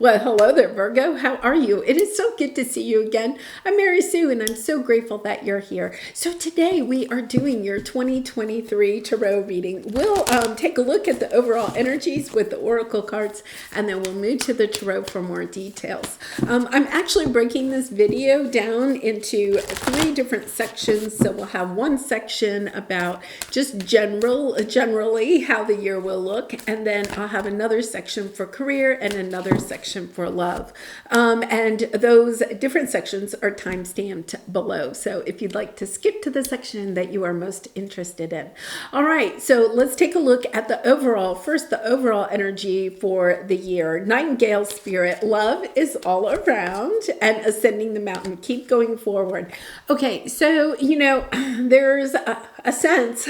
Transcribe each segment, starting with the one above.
Well, hello there, Virgo. How are you? It is so good to see you again. I'm Mary Sue, and I'm so grateful that you're here. So today we are doing your 2023 tarot reading. We'll take a look at the overall energies with the oracle cards, and then we'll move to the tarot for more details. I'm actually breaking this video down into 3 different sections. So we'll have one section about just generally how the year will look, and then I'll have another section for career and another section for love. And those different sections are time stamped below. So if you'd like to skip to the section that you are most interested in. All right, so let's take a look at the overall energy for the year. Nightingale spirit, love is all around and ascending the mountain. Keep going forward. Okay, so, there's a sense,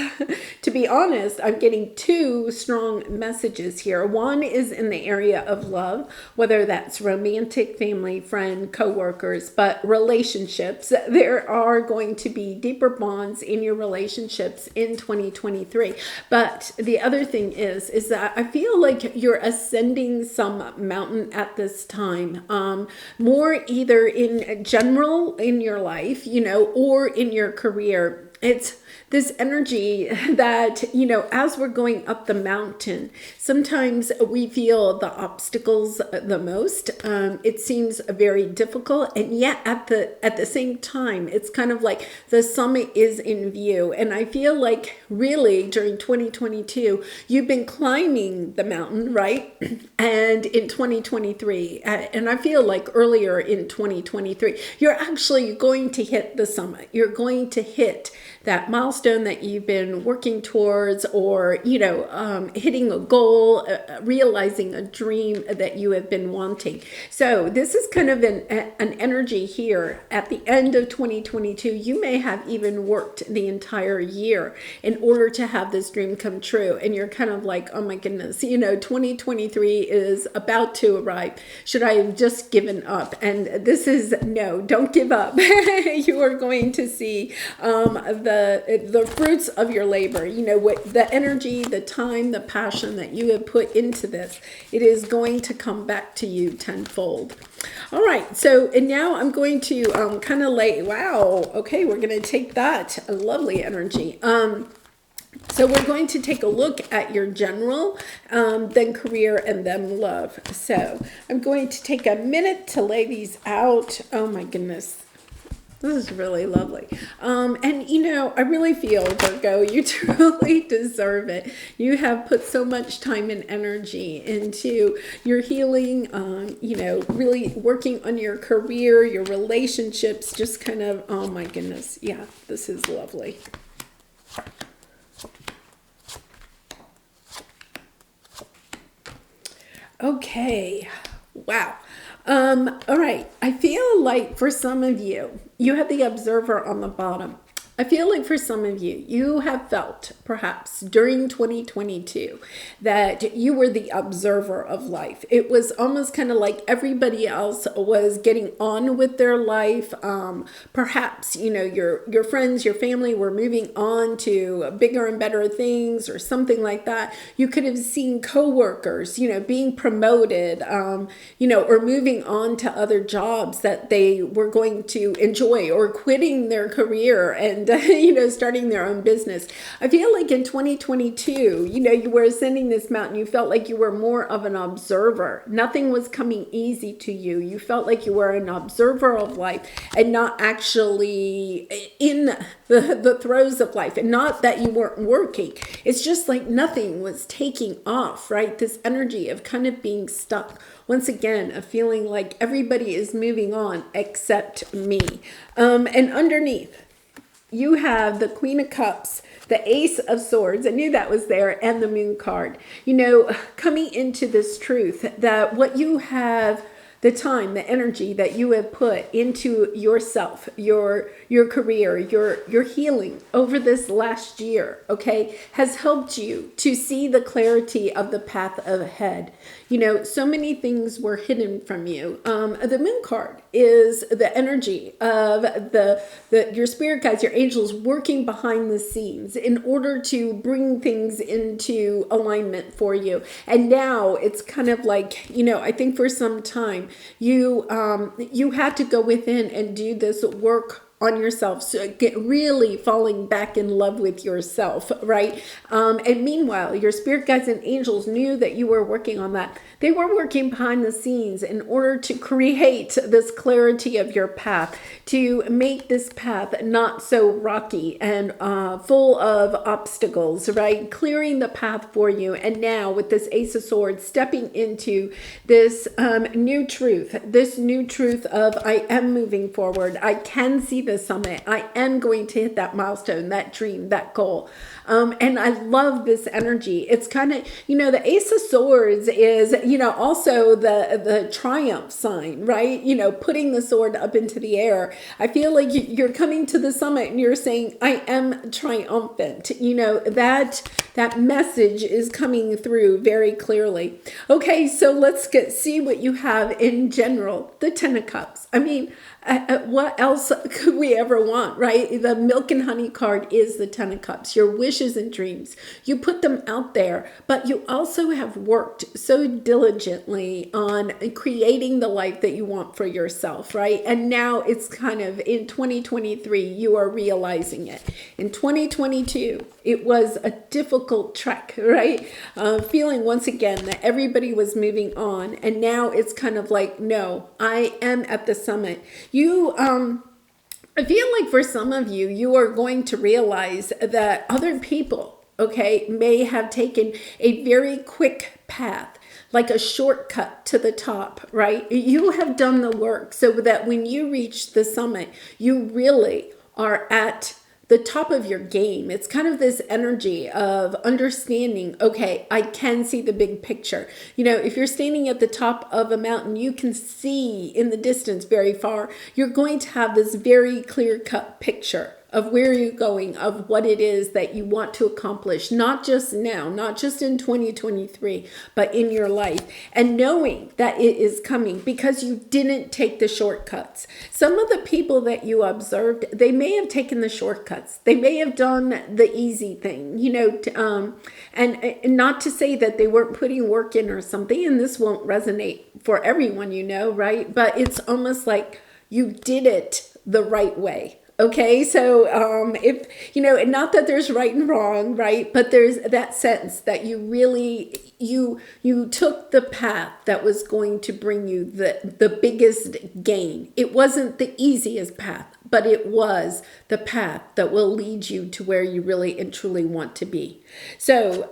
to be honest, I'm getting 2 strong messages here. One is in the area of love, whether that's romantic, family, friend, co-workers, but relationships. There are going to be deeper bonds in your relationships in 2023. But the other thing is that I feel like you're ascending some mountain at this time, more either in general in your life, or in your career. It's this energy that, as we're going up the mountain, sometimes we feel the obstacles the most. It seems very difficult. And yet at the same time, it's kind of like the summit is in view. And I feel like really during 2022, you've been climbing the mountain, right? And in 2023, and I feel like earlier in 2023, you're actually going to hit the summit. You're going to hit that milestone that you've been working towards, or, hitting a goal, realizing a dream that you have been wanting. So this is kind of an energy here at the end of 2022. You may have even worked the entire year in order to have this dream come true. And you're kind of like, oh my goodness, 2023 is about to arrive. Should I have just given up? And this is, no, don't give up. You are going to see the fruits of your labor, what the energy, the time, the passion that you have put into this, it is going to come back to you tenfold. All right, so and now I'm going to kind of wow, okay, we're going to take that lovely energy. So we're going to take a look at your general, then career, and then love. So I'm going to take a minute to lay these out. Oh my goodness. This is really lovely. And I really feel, Virgo, you truly deserve it. You have put so much time and energy into your healing, really working on your career, your relationships, just kind of, oh my goodness. Yeah, this is lovely. Okay. Wow. All right. I feel like for some of you, you have the observer on the bottom. I feel like for some of you, you have felt perhaps during 2022 that you were the observer of life. It was almost kind of like everybody else was getting on with their life. Perhaps, your friends, your family were moving on to bigger and better things or something like that. You could have seen coworkers, being promoted, or moving on to other jobs that they were going to enjoy, or quitting their career and starting their own business. I feel like in 2022, you were ascending this mountain. You felt like you were more of an observer. Nothing was coming easy to you. You felt like you were an observer of life and not actually in the throes of life, and not that you weren't working. It's just like nothing was taking off, right? This energy of kind of being stuck. Once again, a feeling like everybody is moving on except me. And underneath, you have the Queen of Cups, the Ace of Swords. I knew that was there, and the Moon card. Coming into this truth that what you have the time, the energy that you have put into yourself, your career, your healing over this last year, okay, has helped you to see the clarity of the path ahead. You know, so many things were hidden from you. The moon card is the energy of your spirit guides, your angels working behind the scenes in order to bring things into alignment for you. And now it's kind of like, you know, I think for some time you had to go within and do this work on yourself, so get really falling back in love with yourself, right? And meanwhile, your spirit guides and angels knew that you were working on that. They were working behind the scenes in order to create this clarity of your path, to make this path not so rocky and full of obstacles, right? Clearing the path for you. And now with this Ace of Swords, stepping into this new truth of I am moving forward. I can see the summit. I am going to hit that milestone, that dream, that goal. And I love this energy. It's kind of, you know, the Ace of Swords is, you know, also the triumph sign, right? You know, putting the sword up into the air. I feel like you're coming to the summit and you're saying, I am triumphant. You know, that message is coming through very clearly. Okay, so let's see what you have in general. The Ten of Cups. I mean, what else could we ever want, right? The Milk and Honey card is the Ten of Cups, your wishes and dreams. You put them out there, but you also have worked so diligently on creating the life that you want for yourself, right? And now it's kind of in 2023, you are realizing it. In 2022, it was a difficult trek, right? Feeling once again that everybody was moving on. And now it's kind of like, no, I am at the summit. I feel like for some of you, you are going to realize that other people, okay, may have taken a very quick path, like a shortcut to the top, right? You have done the work so that when you reach the summit, you really are at the top of your game. It's kind of this energy of understanding, okay, I can see the big picture. You know, if you're standing at the top of a mountain, you can see in the distance very far. You're going to have this very clear-cut picture of where you're going, of what it is that you want to accomplish, not just now, not just in 2023, but in your life. And knowing that it is coming because you didn't take the shortcuts. Some of the people that you observed, they may have taken the shortcuts. They may have done the easy thing, you know, and not to say that they weren't putting work in or something, and this won't resonate for everyone, you know, right? But it's almost like you did it the right way. Okay, so if, you know, not that there's right and wrong, right? But there's that sense that you really, you took the path that was going to bring you the biggest gain. It wasn't the easiest path, but it was the path that will lead you to where you really and truly want to be. So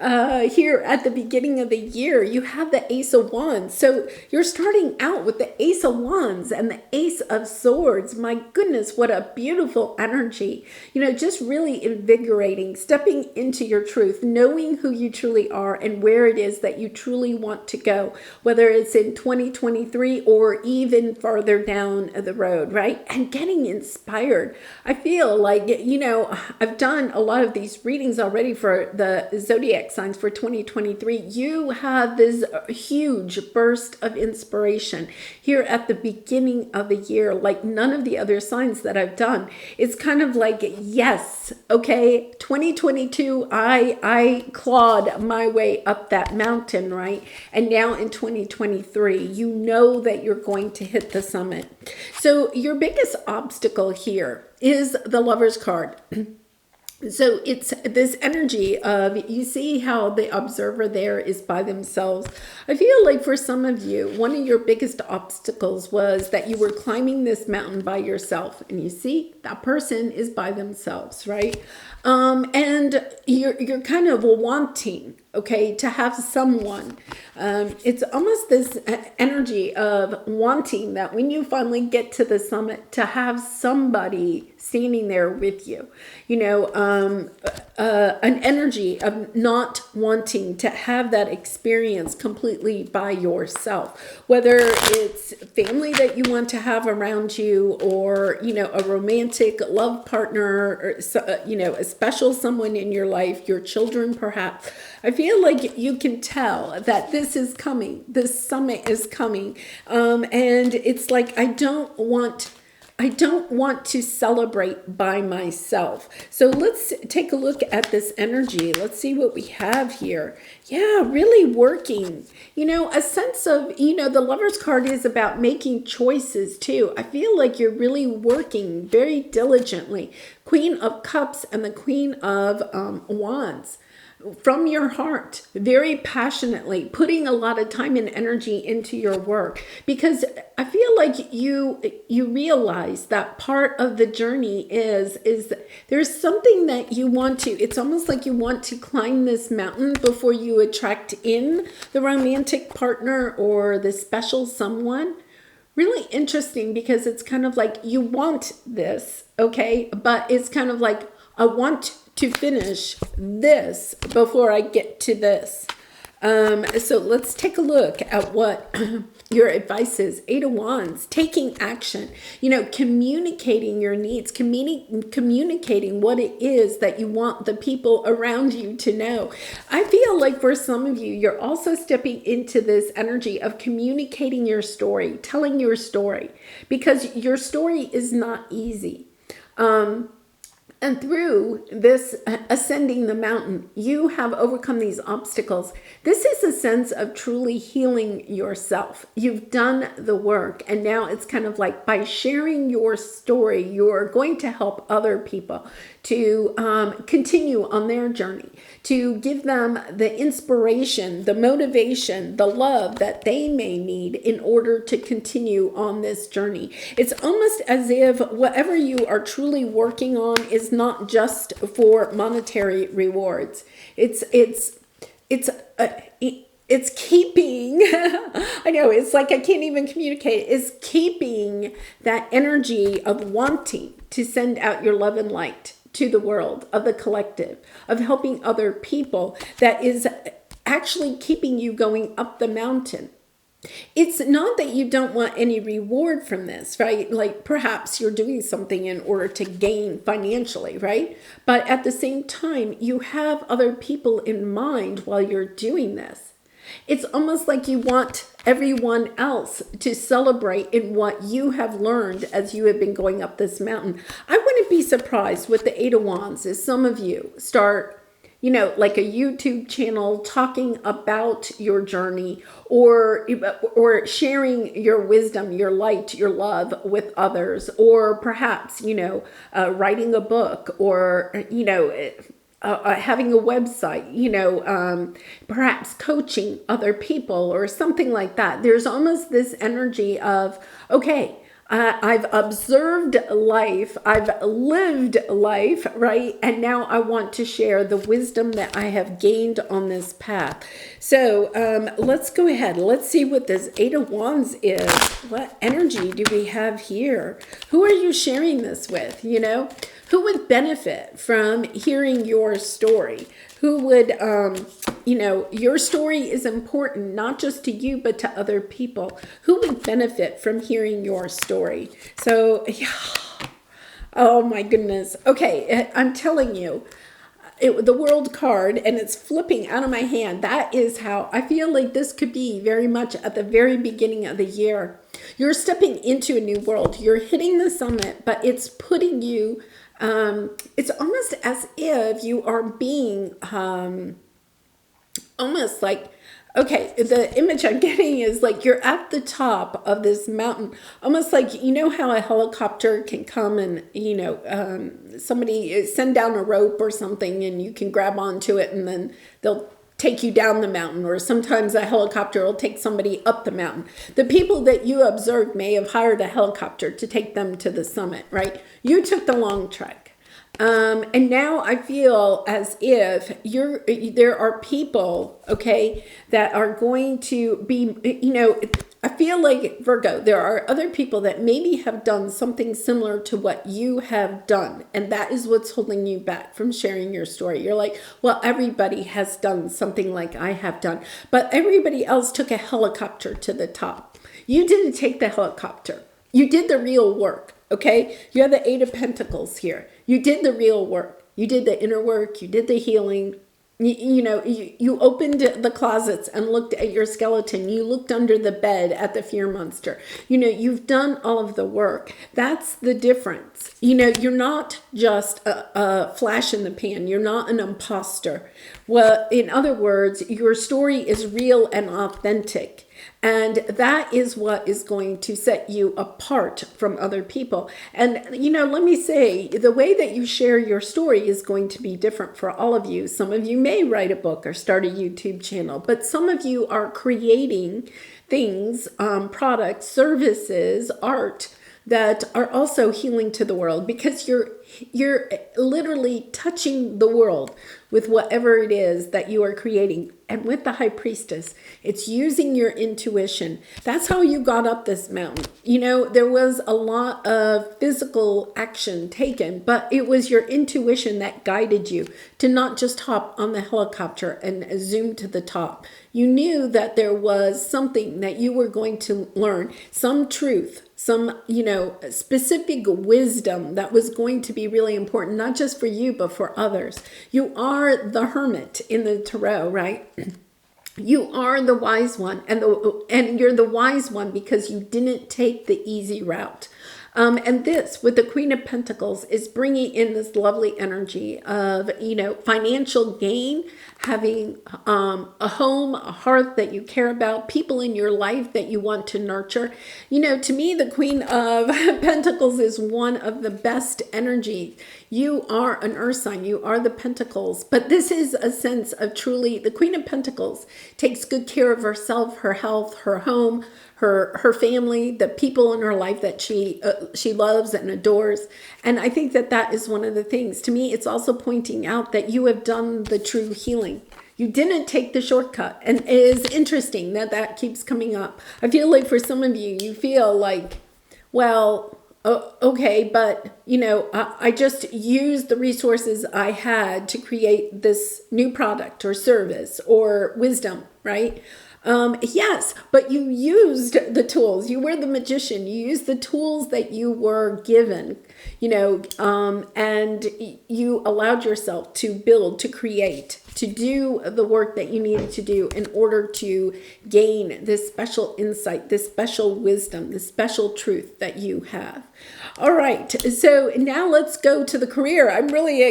here at the beginning of the year, you have the Ace of Wands. So you're starting out with the Ace of Wands and the Ace of Swords. My goodness, what a beautiful energy. You know, just really invigorating, stepping into your truth, knowing who you truly are and where it is that you truly want to go, whether it's in 2023 or even farther down the road, right? And getting inspired. I feel like, you know, I've done a lot of these readings already for the zodiac signs for 2023. You have this huge burst of inspiration here at the beginning of the year, like none of the other signs that I've done. It's kind of like, yes, okay, 2022, I clawed my way up that mountain, right? And now in 2023, you know that you're going to hit the summit. So your biggest obstacle here is the Lover's card. So it's this energy of, you see how the observer there is by themselves. I feel like for some of you, one of your biggest obstacles was that you were climbing this mountain by yourself. And you see, that person is by themselves, right? And you're kind of wanting, okay, to have someone. It's almost this energy of wanting that when you finally get to the summit, to have somebody standing there with you, an energy of not wanting to have that experience completely by yourself, whether it's family that you want to have around you, or a romantic love partner, or a special someone in your life, your children perhaps. I feel like you can tell that this is coming, this summit is coming, and it's like I don't want to celebrate by myself. So let's take a look at this energy. Let's see what we have here. Yeah, really working. A sense of, the Lover's card is about making choices too. I feel like you're really working very diligently. Queen of Cups and the Queen of Wands. From your heart, very passionately, putting a lot of time and energy into your work, because I feel like you realize that part of the journey is there's something that you want to, it's almost like you want to climb this mountain before you attract in the romantic partner or the special someone. Really interesting, because it's kind of like you want this, okay, but it's kind of like I want to finish this before I get to this. So let's take a look at what your advice is. 8 of Wands, taking action, communicating your needs, communicating what it is that you want the people around you to know. I feel like for some of you, you're also stepping into this energy of communicating your story, telling your story, because your story is not easy. And through this ascending the mountain, you have overcome these obstacles. This is a sense of truly healing yourself. You've done the work, and now it's kind of like by sharing your story, you're going to help other people to continue on their journey, to give them the inspiration, the motivation, the love that they may need in order to continue on this journey. It's almost as if whatever you are truly working on is not just for monetary rewards. It's keeping, I know, it's like I can't even communicate. It's keeping that energy of wanting to send out your love and light to the world, of the collective, of helping other people, that is actually keeping you going up the mountain. It's not that you don't want any reward from this, right? Like perhaps you're doing something in order to gain financially, right? But at the same time, you have other people in mind while you're doing this. It's almost like you want everyone else to celebrate in what you have learned as you have been going up this mountain. I wouldn't be surprised with the 8 of Wands as some of you start, like a YouTube channel talking about your journey, or sharing your wisdom, your light, your love with others, or perhaps, writing a book, or, having a website, perhaps coaching other people or something like that. There's almost this energy of, okay, I've observed life, I've lived life, right? And now I want to share the wisdom that I have gained on this path. So let's go ahead. Let's see what this 8 of Wands is. What energy do we have here? Who are you sharing this with, Who would benefit from hearing your story? Who would, your story is important, not just to you, but to other people. Who would benefit from hearing your story? So, yeah. Oh my goodness. Okay, I'm telling you, the World card, and it's flipping out of my hand. That is how I feel like this could be very much at the very beginning of the year. You're stepping into a new world. You're hitting the summit, but it's putting you, it's almost as if you are being almost like, okay, the image I'm getting is like you're at the top of this mountain, almost like, how a helicopter can come and, somebody send down a rope or something and you can grab onto it and then they'll take you down the mountain, or sometimes a helicopter will take somebody up the mountain. The people that you observed may have hired a helicopter to take them to the summit, right? You took the long trek. And now I feel as if there are people, okay, that are going to be, I feel like Virgo, there are other people that maybe have done something similar to what you have done. And that is what's holding you back from sharing your story. You're like, well, everybody has done something like I have done, but everybody else took a helicopter to the top. You didn't take the helicopter. You did the real work. Okay, you have the Eight of Pentacles here. You did the real work. You did the inner work. You did the healing. You opened the closets and looked at your skeleton. You looked under the bed at the fear monster. You've done all of the work. That's the difference. You're not just a flash in the pan. You're not an imposter. Well, in other words, your story is real and authentic. And that is what is going to set you apart from other people. And, let me say, the way that you share your story is going to be different for all of you. Some of you may write a book or start a YouTube channel, but some of you are creating things, products, services, art that are also healing to the world, because you're literally touching the world with whatever it is that you are creating. And with the High Priestess, it's using your intuition. That's how you got up this mountain. There was a lot of physical action taken, but it was your intuition that guided you to not just hop on the helicopter and zoom to the top. You knew that there was something that you were going to learn, some truth, some, specific wisdom that was going to be really important, not just for you, but for others. You are the hermit in the tarot, right? You are the wise one, and you're the wise one because you didn't take the easy route. And this, with the Queen of Pentacles, is bringing in this lovely energy of, financial gain, having a home, a hearth that you care about, people in your life that you want to nurture. To me, the Queen of Pentacles is one of the best energies. You are an earth sign. You are the Pentacles. But this is a sense of truly, the Queen of Pentacles takes good care of herself, her health, her home, her family, the people in her life that she loves and adores. And I think that is one of the things. To me, it's also pointing out that you have done the true healing. You didn't take the shortcut. And it is interesting that keeps coming up. I feel like for some of you, you feel like, well, okay, but I just used the resources I had to create this new product or service or wisdom, right? Yes, but you used the tools. You were the magician. You used the tools that you were given, and you allowed yourself to build, to create, to do the work that you needed to do in order to gain this special insight, this special wisdom, this special truth that you have. All right, so now let's go to the career. I'm really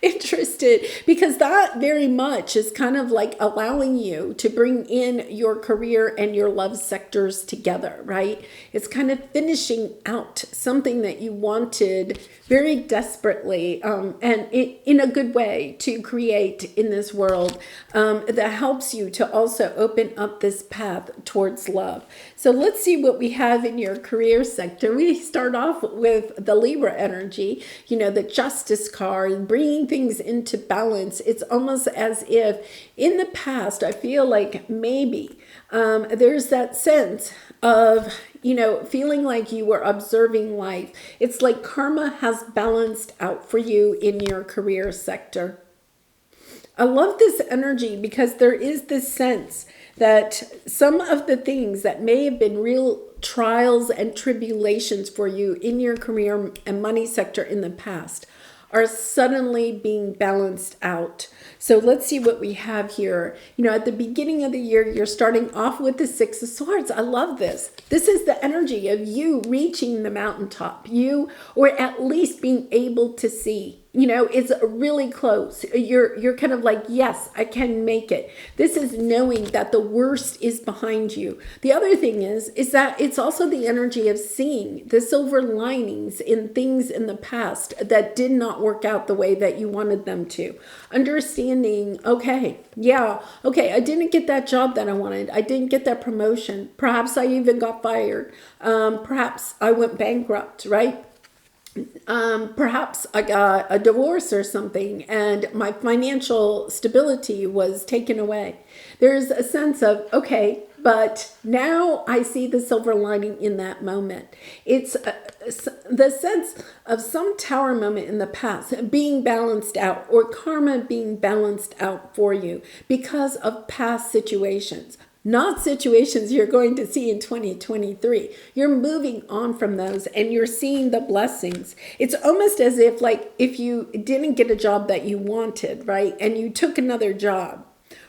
interested because that very much is kind of like allowing you to bring in your career and your love sectors together, right? It's kind of finishing out something that you wanted very desperately and in a good way to create in this world that helps you to also open up this path towards love. So let's see what we have in your career sector. We start off with the Libra energy, the Justice card, bringing things into balance. It's almost as if in the past, I feel like maybe there's that sense of, feeling like you were observing life. It's like karma has balanced out for you in your career sector. I love this energy because there is this sense that some of the things that may have been real trials and tribulations for you in your career and money sector in the past are suddenly being balanced out. So let's see what we have here. At the beginning of the year, you're starting off with the Six of Swords. I love this. This is the energy of you reaching the mountaintop, or at least being able to see. It's really close. You're kind of like, yes, I can make it. This is knowing that the worst is behind you. The other thing is that it's also the energy of seeing the silver linings in things in the past that did not work out the way that you wanted them to. Understanding, okay, I didn't get that job that I wanted. I didn't get that promotion. Perhaps I even got fired. Perhaps I went bankrupt, right? Perhaps I got a divorce or something and my financial stability was taken away. There's a sense of, okay, but now I see the silver lining in that moment. It's the sense of some tower moment in the past being balanced out, or karma being balanced out for you because of past situations, not situations you're going to see in 2023. You're moving on from those and you're seeing the blessings. It's almost as if, like, if you didn't get a job that you wanted, right, and you took another job,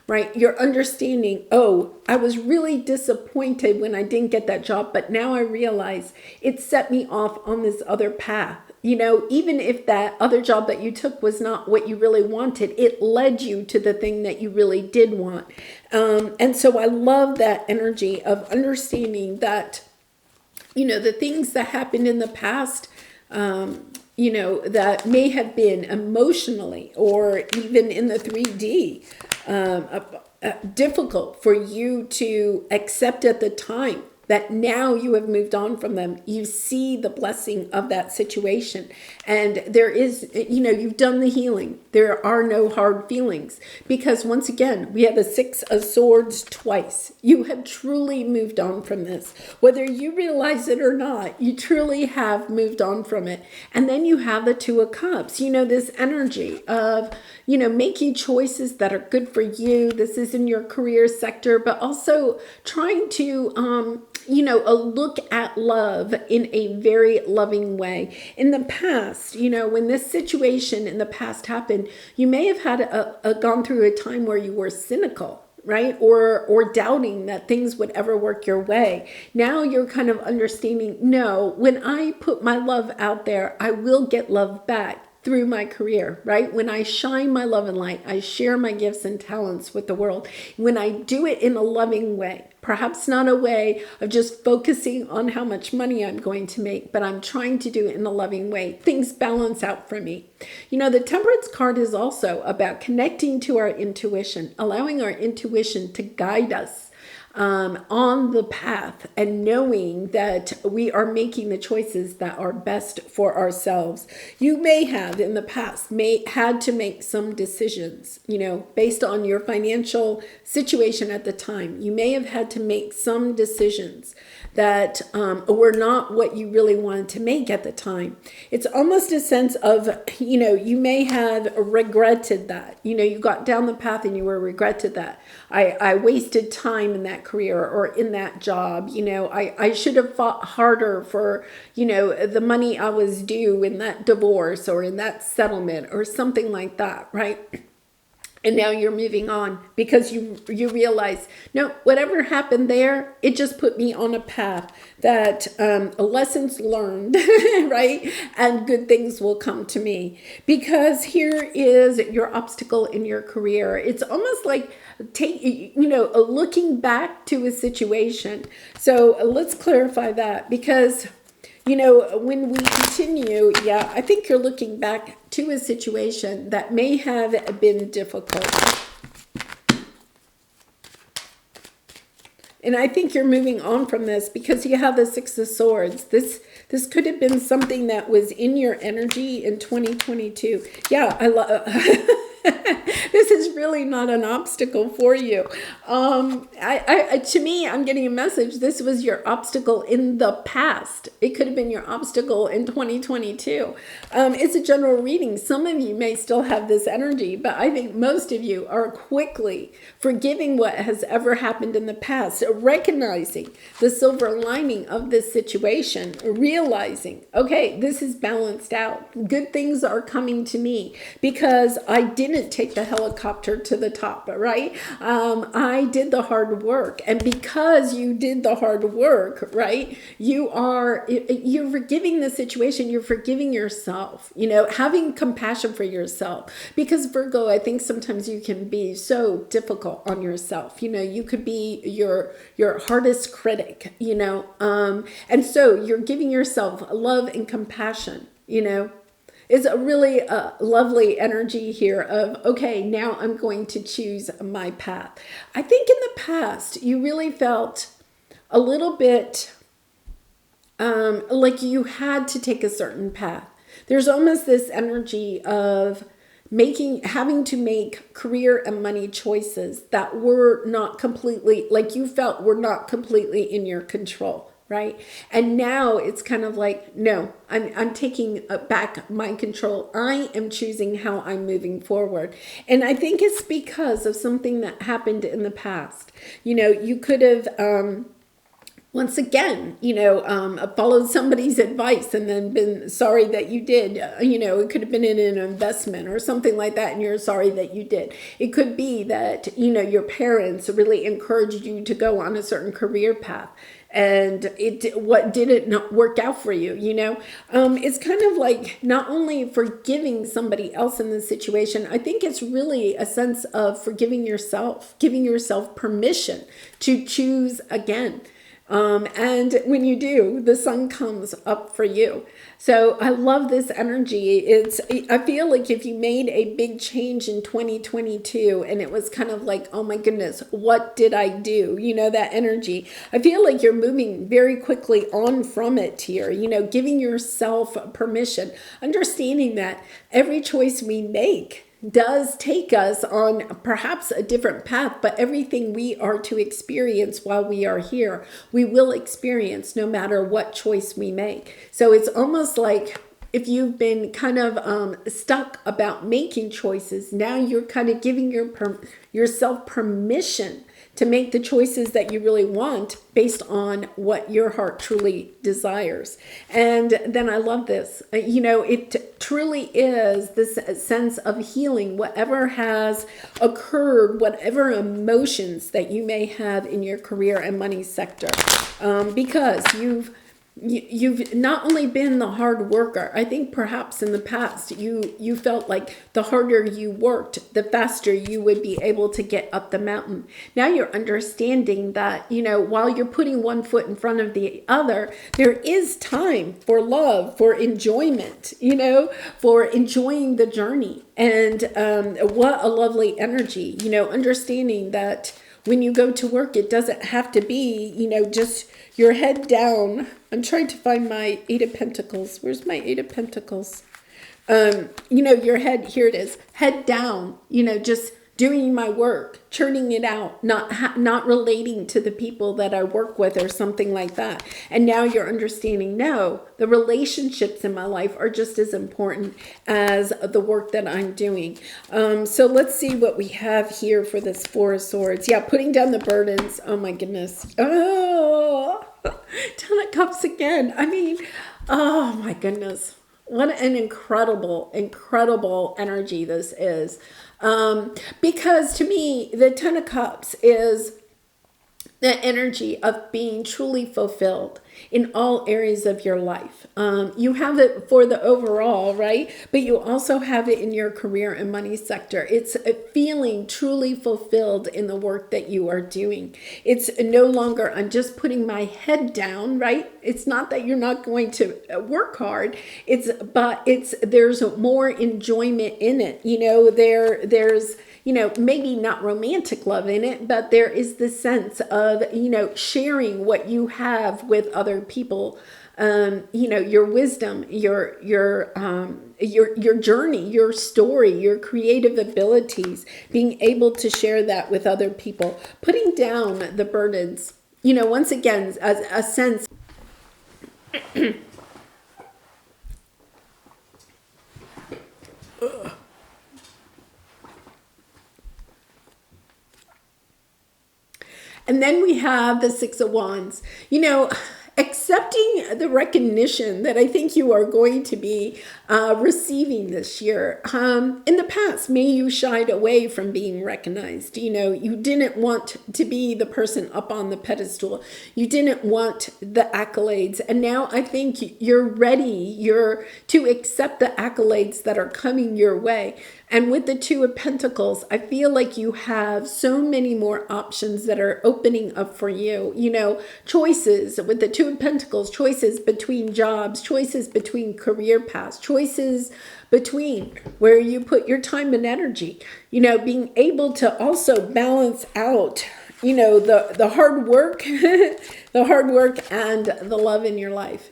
right, you're understanding, oh, I was really disappointed when I didn't get that job, but now I realize it set me off on this other path. You know, even if that other job that you took was not what you really wanted, it led you to the thing that you really did want. And so I love that energy of understanding that, you know, the things that happened in the past, you know, that may have been emotionally or even in the 3D difficult for you to accept at the time, that now you have moved on from them. You see the blessing of that situation. And there is, you know, you've done the healing. There are no hard feelings. Because once again, we have the 6 of Swords twice. You have truly moved on from this. Whether you realize it or not, you truly have moved on from it. And then you have the 2 of Cups. You know, this energy of, you know, making choices that are good for you. This is in your career sector, but also trying to, you know, a look at love in a very loving way. In the past, you know, when this situation in the past happened, you may have had gone through a time where you were cynical, right? Or doubting that things would ever work your way. Now you're kind of understanding, no, when I put my love out there, I will get love back through my career, right? When I shine my love and light, I share my gifts and talents with the world. When I do it in a loving way, perhaps not a way of just focusing on how much money I'm going to make, but I'm trying to do it in a loving way, things balance out for me. You know, the Temperance card is also about connecting to our intuition, allowing our intuition to guide us on the path, and knowing that we are making the choices that are best for ourselves. You may have in the past had to make some decisions, you know, based on your financial situation at the time. You may have had to make some decisions that were not what you really wanted to make at the time. It's almost a sense of, you know, you may have regretted that. You know, you got down the path and you were regretted that. I wasted time in that career or in that job. You know, I should have fought harder for, you know, the money I was due in that divorce or in that settlement or something like that, right? And now you're moving on because you realize, no, whatever happened there, it just put me on a path that lessons learned, right? And good things will come to me. Because here is your obstacle in your career. It's almost like looking back to a situation. So let's clarify that, because you know, when we continue, yeah, I think you're looking back to a situation that may have been difficult. And I think you're moving on from this because you have the 6 of Swords. This could have been something that was in your energy in 2022. Yeah, I love this is really not an obstacle for you. To me, I'm getting a message. This was your obstacle in the past. It could have been your obstacle in 2022. It's a general reading. Some of you may still have this energy, but I think most of you are quickly forgiving what has ever happened in the past, recognizing the silver lining of this situation, realizing, okay, this is balanced out. Good things are coming to me because I didn't take the helicopter to the top, right? I did the hard work. And because you did the hard work, right, you're forgiving the situation. You're forgiving yourself, you know, having compassion for yourself. Because Virgo, I think sometimes you can be so difficult on yourself. You know, you could be your hardest critic, you know, and so you're giving yourself love and compassion, you know. It's a really lovely energy here of, okay, now I'm going to choose my path. I think in the past, you really felt a little bit like you had to take a certain path. there's almost this energy of having to make career and money choices that were not completely, like you felt were not completely in your control, right? And now it's kind of like, no, I'm taking back my control. I am choosing how I'm moving forward. And I think it's because of something that happened in the past. You could have, once again, followed somebody's advice and then been sorry that you did. It could have been in an investment or something like that, and you're sorry that you did. It could be that, your parents really encouraged you to go on a certain career path, and what didn't not work out for you. It's kind of like not only forgiving somebody else in this situation. I think it's really a sense of forgiving yourself, giving yourself permission to choose again. And when you do, the sun comes up for you. So I love this energy. I feel like if you made a big change in 2022 and it was kind of like, oh my goodness, what did I do? That energy. I feel like you're moving very quickly on from it here, giving yourself permission, understanding that every choice we make does take us on perhaps a different path, but everything we are to experience while we are here, we will experience no matter what choice we make. So it's almost like if you've been kind of stuck about making choices, now you're kind of giving yourself permission to make the choices that you really want based on what your heart truly desires. And then I love this. It truly is this sense of healing whatever has occurred, whatever emotions that you may have in your career and money sector, because you've not only been the hard worker. I think perhaps in the past you felt like the harder you worked, the faster you would be able to get up the mountain. Now you're understanding that, while you're putting one foot in front of the other, there is time for love, for enjoyment, for enjoying the journey. And what a lovely energy, understanding that when you go to work, it doesn't have to be, just your head down. I'm trying to find my Eight of Pentacles. Where's my Eight of Pentacles? Your head, here it is, head down, just doing my work, churning it out, not relating to the people that I work with or something like that. And now you're understanding, no, the relationships in my life are just as important as the work that I'm doing. So let's see what we have here for this Four of Swords. Yeah, putting down the burdens. Oh my goodness. Oh, Ten of Cups again. I mean, oh my goodness. What an incredible, incredible energy this is. Because to me, the Ten of Cups is the energy of being truly fulfilled in all areas of your life. You have it for the overall, right? But you also have it in your career and money sector. It's a feeling truly fulfilled in the work that you are doing. It's no longer, I'm just putting my head down, right? It's not that you're not going to work hard. There's more enjoyment in it. There's maybe not romantic love in it, but there is this sense of, sharing what you have with other people, your wisdom, your journey, your story, your creative abilities, being able to share that with other people, putting down the burdens, once again, as a sense. And then we have the Six of Wands. Accepting the recognition that I think you are going to be receiving this year. In the past, maybe you shied away from being recognized. You didn't want to be the person up on the pedestal. You didn't want the accolades. And now I think you're ready. To accept the accolades that are coming your way. And with the Two of Pentacles, I feel like you have so many more options that are opening up for you. Choices with the Two of Pentacles, choices between jobs, choices between career paths, choices between where you put your time and energy. Being able to also balance out, the hard work, the hard work and the love in your life.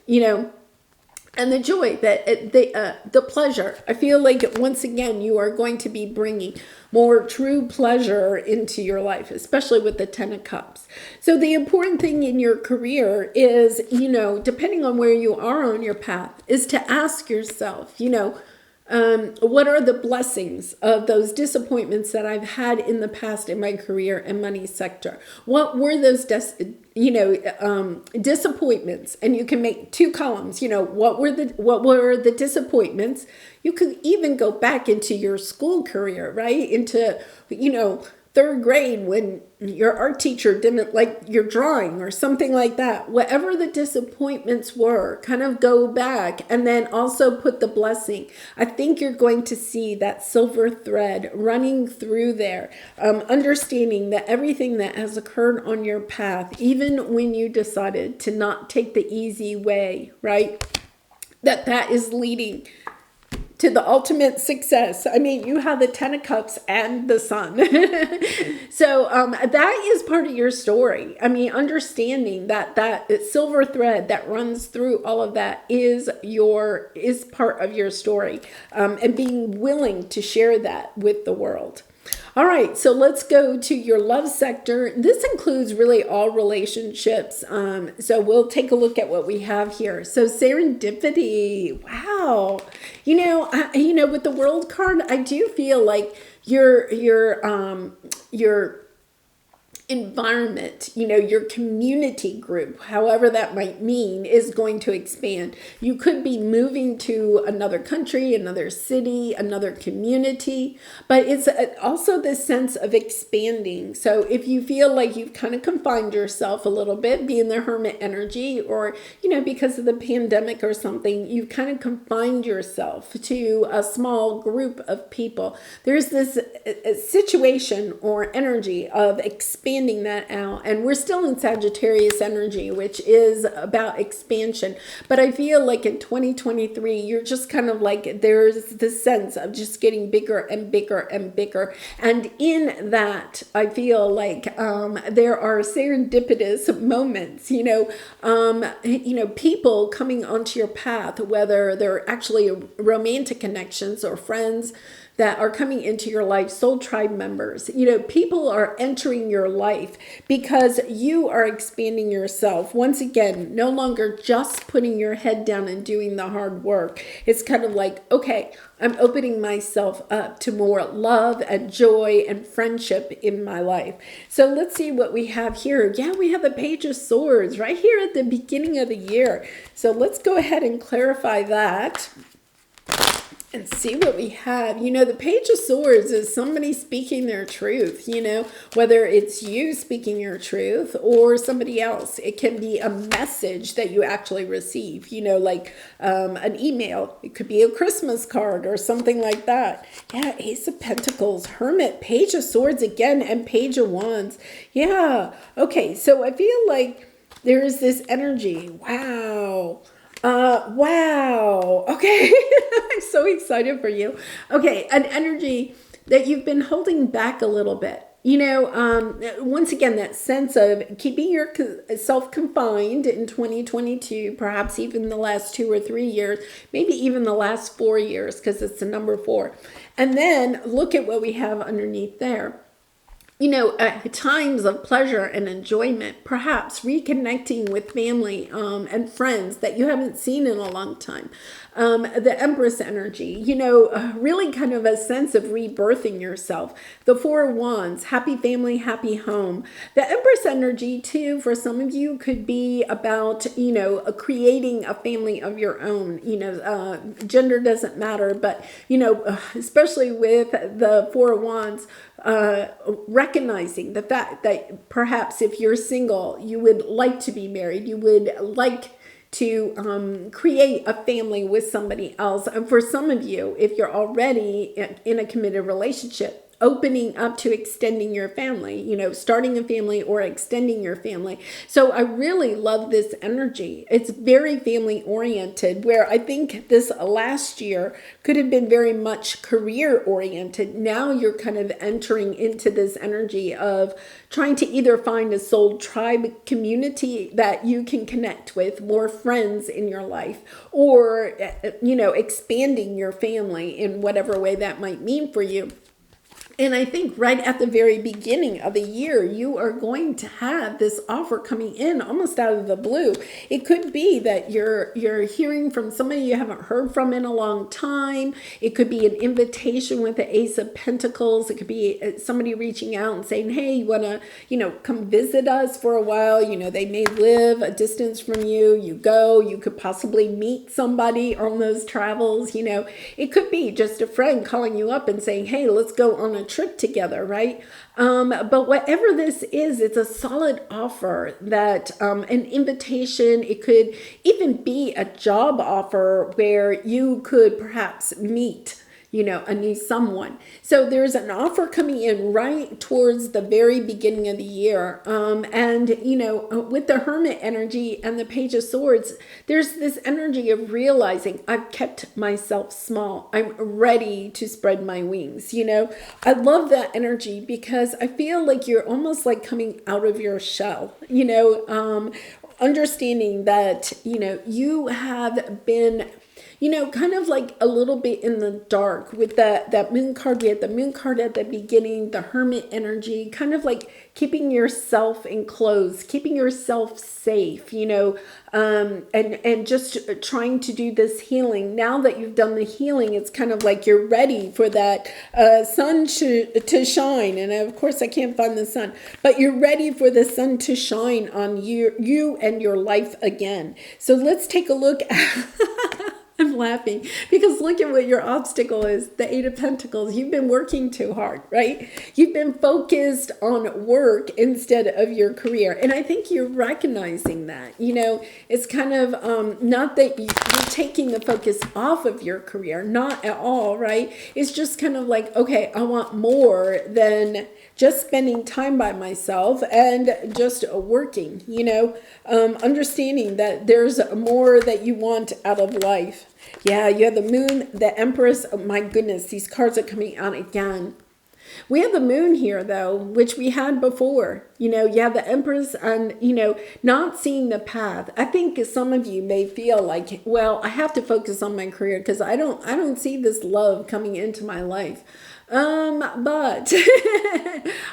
and the joy, the pleasure. I feel like once again you are going to be bringing more true pleasure into your life, especially with the Ten of Cups. So the important thing in your career is, depending on where you are on your path, is to ask yourself, what are the blessings of those disappointments that I've had in the past in my career and money sector? What were those disappointments? And you can make two columns. What were the disappointments? You could even go back into your school career, right? Into third grade when your art teacher didn't like your drawing or something like that. Whatever the disappointments were, kind of go back and then also put the blessing. I think you're going to see that silver thread running through there, understanding that everything that has occurred on your path, even when you decided to not take the easy way, right? That is leading to the ultimate success. I mean, you have the Ten of Cups and the Sun. So that is part of your story. I mean, understanding that silver thread that runs through all of that is part of your story, and being willing to share that with the world. All right, so let's go to your love sector. This includes really all relationships. So we'll take a look at what we have here. So serendipity, wow. With the World card, I do feel like your environment, your community group, however that might mean, is going to expand. You could be moving to another country, another city, another community, but it's also this sense of expanding. So if you feel like you've kind of confined yourself a little bit, being the hermit energy, or, because of the pandemic or something, you've kind of confined yourself to a small group of people. There's this situation or energy of expanding that out, and we're still in Sagittarius energy, which is about expansion. But I feel like in 2023 you're just kind of like, there's this sense of just getting bigger and bigger and bigger, and in that I feel like there are serendipitous moments, people coming onto your path, whether they're actually romantic connections or friends that are coming into your life, soul tribe members. People are entering your life because you are expanding yourself. Once again, no longer just putting your head down and doing the hard work. It's kind of like, okay, I'm opening myself up to more love and joy and friendship in my life. So let's see what we have here. Yeah, we have the Page of Swords right here at the beginning of the year. So let's go ahead and clarify that and see what we have. The Page of Swords is somebody speaking their truth, whether it's you speaking your truth or somebody else. It can be a message that you actually receive, like an email. It could be a Christmas card or something like that. Yeah, Ace of Pentacles, Hermit, Page of Swords again, and Page of Wands. Yeah, okay, so I feel like there is this energy. Wow. Wow. Okay. I'm so excited for you. Okay. An energy that you've been holding back a little bit. Once again, that sense of keeping yourself confined in 2022, perhaps even the last 2 or 3 years, maybe even the last 4 years, because it's the number 4. And then look at what we have underneath there. Times of pleasure and enjoyment, perhaps reconnecting with family and friends that you haven't seen in a long time. The Empress energy, really kind of a sense of rebirthing yourself. The Four of Wands, happy family, happy home. The Empress energy, too, for some of you could be about, creating a family of your own. Gender doesn't matter, but, especially with the Four of Wands, recognizing the fact that perhaps if you're single, you would like to be married, you would like to create a family with somebody else. And for some of you, if you're already in a committed relationship, opening up to extending your family, starting a family or extending your family. So I really love this energy. It's very family oriented, where I think this last year could have been very much career oriented. Now you're kind of entering into this energy of trying to either find a soul tribe community that you can connect with, more friends in your life, or, expanding your family in whatever way that might mean for you. And I think right at the very beginning of the year, you are going to have this offer coming in almost out of the blue. It could be that you're hearing from somebody you haven't heard from in a long time. It could be an invitation with the Ace of Pentacles. It could be somebody reaching out and saying, hey, you want to, come visit us for a while. They may live a distance from you. You go, you could possibly meet somebody on those travels. It could be just a friend calling you up and saying, hey, let's go on a trip together, right? But whatever this is, it's a solid offer, that an invitation. It could even be a job offer where you could perhaps meet a new someone. So there's an offer coming in right towards the very beginning of the year. And with the Hermit energy and the Page of Swords, there's this energy of realizing I've kept myself small. I'm ready to spread my wings. I love that energy because I feel like you're almost like coming out of your shell, understanding that, you have been kind of like a little bit in the dark with that moon card. We had the moon card at the beginning, the Hermit energy, kind of like keeping yourself enclosed, keeping yourself safe, and just trying to do this healing. Now that you've done the healing, it's kind of like you're ready for that sun to shine. And of course, I can't find the sun, but you're ready for the sun to shine on you and your life again. So let's take a look at... I'm laughing because look at what your obstacle is, the Eight of Pentacles. You've been working too hard, right? You've been focused on work instead of your career. And I think you're recognizing that, it's kind of not that you're taking the focus off of your career, not at all, right? It's just kind of like, okay, I want more than just spending time by myself and just working, understanding that there's more that you want out of life. Yeah, you have the Moon, the Empress. Oh my goodness, these cards are coming out again. We have the Moon here, though, which we had before. You have the Empress and, not seeing the path. I think some of you may feel like, well, I have to focus on my career because I don't see this love coming into my life. But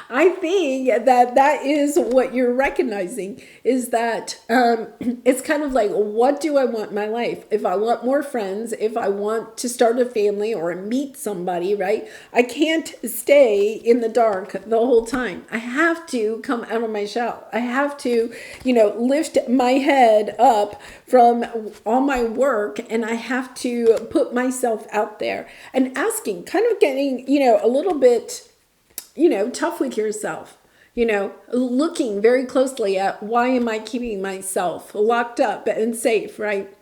I think that is what you're recognizing, is that it's kind of like, what do I want in my life? If I want more friends, if I want to start a family or meet somebody, right? I can't stay in the dark the whole time. I have to come out of my shell. I have to, lift my head up from all my work, and I have to put myself out there and asking, kind of getting, a little bit, tough with yourself, looking very closely at why am I keeping myself locked up and safe, right?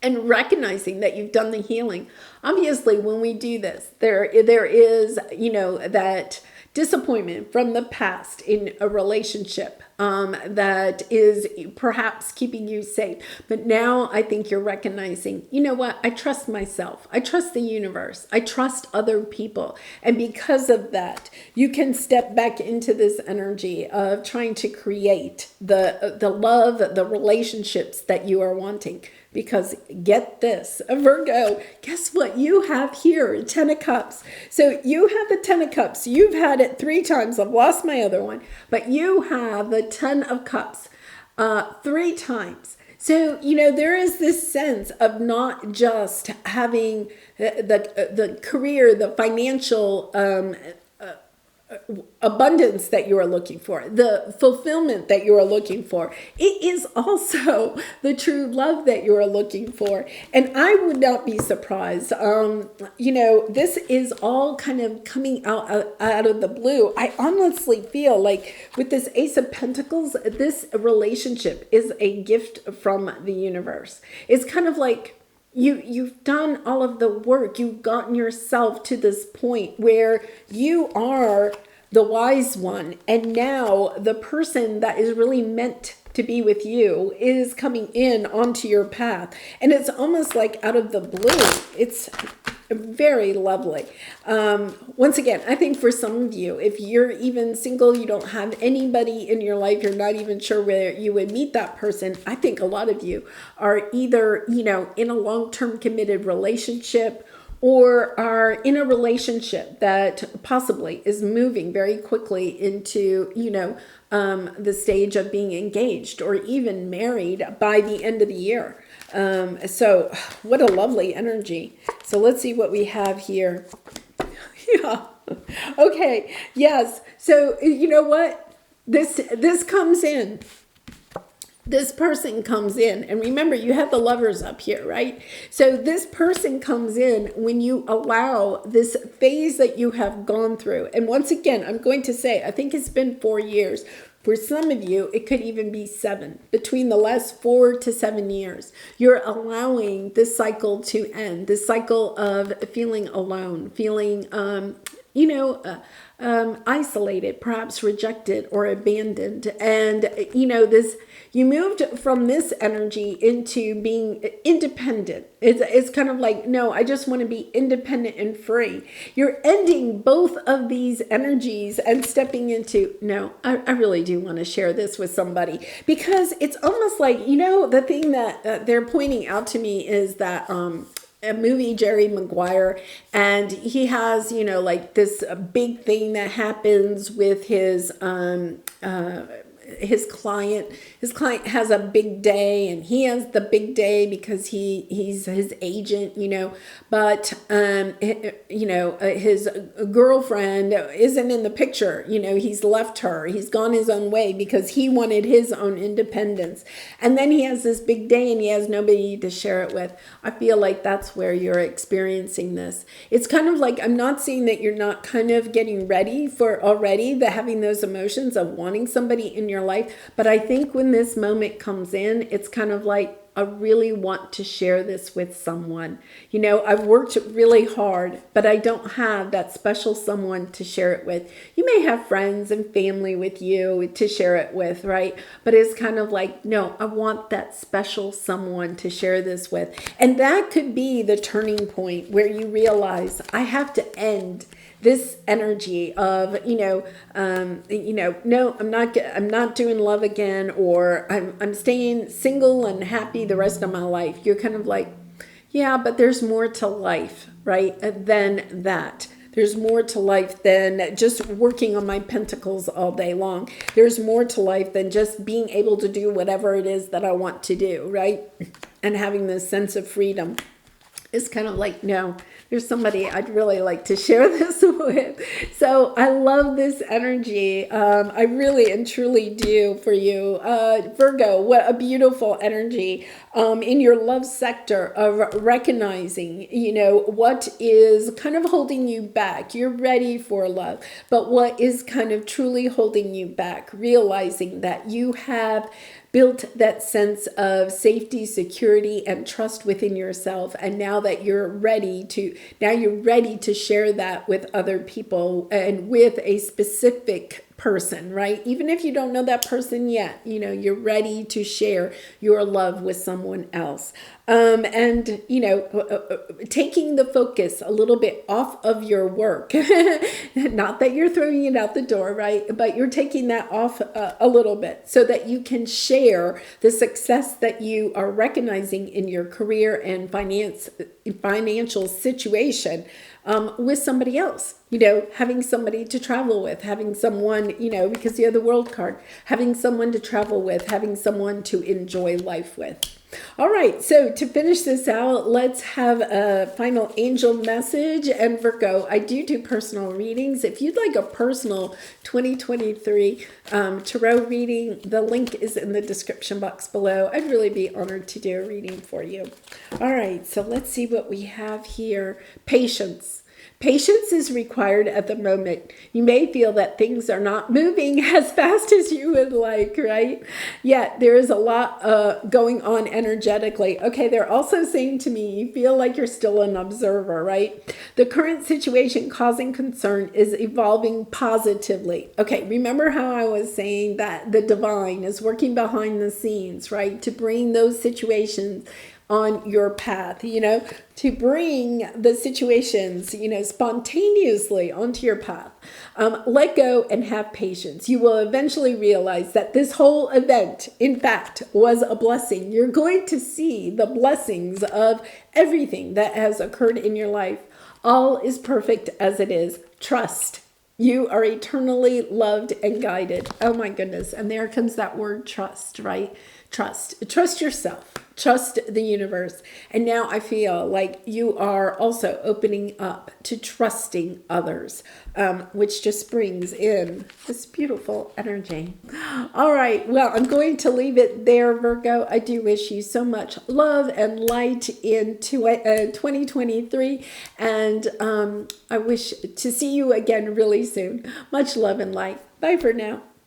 And recognizing that you've done the healing. Obviously, when we do this, there is, that disappointment from the past in a relationship that is perhaps keeping you safe. But now I think you're recognizing, you know what? I trust myself. I trust the universe. I trust other people. And because of that, you can step back into this energy of trying to create the love, the relationships that you are wanting. Because get this, Virgo, guess what you have here? 10 of Cups. So you have the 10 of Cups. You've had it 3 times. I've lost my other one. But you have the 10 of Cups 3 times. So, there is this sense of not just having the career, the financial abundance that you are looking for, the fulfillment that you are looking for. It is also the true love that you are looking for. And I would not be surprised. This is all kind of coming out of the blue. I honestly feel like with this Ace of Pentacles, this relationship is a gift from the universe. It's kind of like, you've done all of the work. You've gotten yourself to this point where you are the wise one, and now the person that is really meant to be with you is coming in onto your path, and it's almost like out of the blue. It's very lovely. Once again, I think for some of you, if you're even single, you don't have anybody in your life, you're not even sure where you would meet that person. I think a lot of you are either, in a long-term committed relationship, or are in a relationship that possibly is moving very quickly into, the stage of being engaged or even married by the end of the year. So what a lovely energy. So let's see what we have here. Yeah. Okay. Yes. So you know what? This comes in. This person comes in, and remember, you have the Lovers up here, right? So this person comes in when you allow this phase that you have gone through. And once again, I'm going to say, I think it's been 4 years. For some of you, it could even be 7. Between the last 4 to 7 years, you're allowing this cycle to end, this cycle of feeling alone, feeling, isolated, perhaps rejected or abandoned. And, you moved from this energy into being independent. It's kind of like, no, I just want to be independent and free. You're ending both of these energies and stepping into, no, I really do want to share this with somebody, because it's almost like, the thing that they're pointing out to me is that, a movie, Jerry Maguire, and he has, like this big thing that happens with his client. His client has a big day, and he has the big day because he's his agent, but his girlfriend isn't in the picture. He's left her. He's gone his own way because he wanted his own independence. And then he has this big day and he has nobody to share it with. I feel like that's where you're experiencing this. It's kind of like, I'm not saying that you're not kind of getting ready for already having those emotions of wanting somebody in your life, but I think when this moment comes in, it's kind of like, I really want to share this with someone. I've worked really hard, but I don't have that special someone to share it with. You may have friends and family with you to share it with, right? But it's kind of like, no, I want that special someone to share this with. And that could be the turning point where you realize, I have to end this energy of, no, I'm not doing love again, or I'm staying single and happy the rest of my life. You're kind of like, yeah, but there's more to life, right? Than that. There's more to life than just working on my pentacles all day long. There's more to life than just being able to do whatever it is that I want to do, right? And having this sense of freedom. It's kind of like, no, there's somebody I'd really like to share this with. So I love this energy. I really and truly do for you. Virgo, what a beautiful energy in your love sector of recognizing, what is kind of holding you back. You're ready for love, but what is kind of truly holding you back, realizing that you have built that sense of safety, security, and trust within yourself. And now that you're ready to share that with other people and with a specific person, right? Even if you don't know that person yet, you're ready to share your love with someone else. Taking the focus a little bit off of your work, not that you're throwing it out the door, right? But you're taking that off a little bit so that you can share the success that you are recognizing in your career and financial situation with somebody else, having somebody to travel with, having someone, because you have the World card, having someone to travel with, having someone to enjoy life with. All right, so to finish this out, let's have a final angel message. And Virgo, I do personal readings. If you'd like a personal 2023 tarot reading, the link is in the description box below. I'd really be honored to do a reading for you. All right, so let's see what we have here. Patience. Patience is required at the moment. You may feel that things are not moving as fast as you would like, right? Yet there is a lot going on energetically. Okay, they're also saying to me, you feel like you're still an observer, right? The current situation causing concern is evolving positively. Okay, remember how I was saying that the divine is working behind the scenes, right? To bring those situations on your path, to bring the situations, spontaneously onto your path. Let go and have patience. You will eventually realize that this whole event, in fact, was a blessing. You're going to see the blessings of everything that has occurred in your life. All is perfect as it is. Trust. You are eternally loved and guided. Oh my goodness. And there comes that word trust, right? Trust yourself. Trust the universe. And now I feel like you are also opening up to trusting others, which just brings in this beautiful energy. All right. Well, I'm going to leave it there, Virgo. I do wish you so much love and light in 2023. And I wish to see you again really soon. Much love and light. Bye for now.